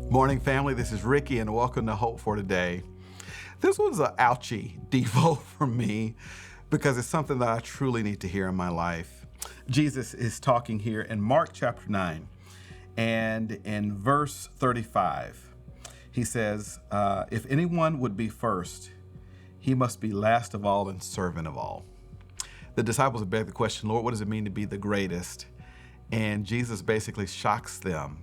Morning, family. This is Ricky, and welcome to Hope for Today. This was an ouchie devo for me because it's something that I truly need to hear in my life. Jesus is talking here in Mark chapter 9, and in verse 35, he says, if anyone would be first, he must be last of all and servant of all. The disciples have begged the question, Lord, what does it mean to be the greatest? And Jesus basically shocks them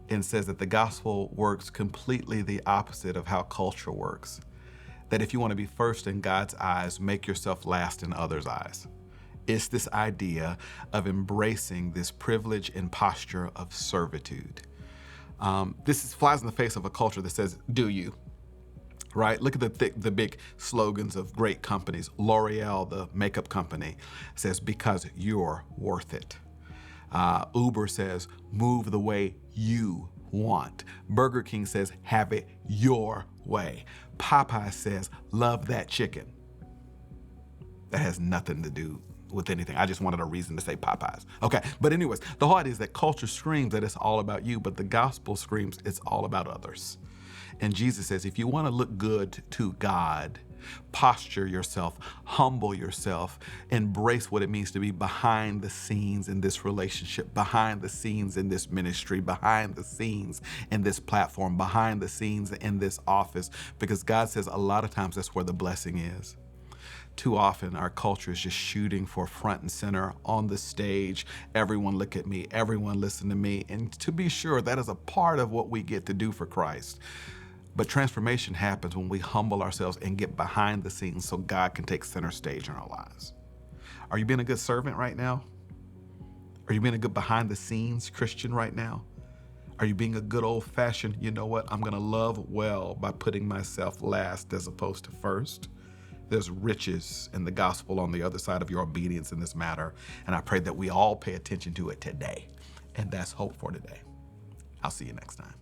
and says that the gospel works completely the opposite of how culture works. That if you want to be first in God's eyes, make yourself last in others' eyes. It's this idea of embracing this privilege and posture of servitude. This flies in the face of a culture that says, do you? Right? Look at the big slogans of great companies. L'Oreal, the makeup company, says, because you're worth it. Uber says, move the way you want. Burger King says, have it your way. Popeye says, love that chicken. That has nothing to do with anything. I just wanted a reason to say Popeyes. Okay, but anyways, the whole idea is that culture screams that it's all about you, but the gospel screams it's all about others. And Jesus says, if you want to look good to God, posture yourself, humble yourself, embrace what it means to be behind the scenes in this relationship, behind the scenes in this ministry, behind the scenes in this platform, behind the scenes in this office, because God says a lot of times that's where the blessing is. Too often our culture is just shooting for front and center on the stage. Everyone look at me, everyone listen to me. And to be sure, that is a part of what we get to do for Christ. But transformation happens when we humble ourselves and get behind the scenes so God can take center stage in our lives. Are you being a good servant right now? Are you being a good behind the scenes Christian right now? Are you being a good old fashioned, you know what, I'm gonna love well by putting myself last as opposed to first? There's riches in the gospel on the other side of your obedience in this matter. And I pray that we all pay attention to it today. And that's Hope for Today. I'll see you next time.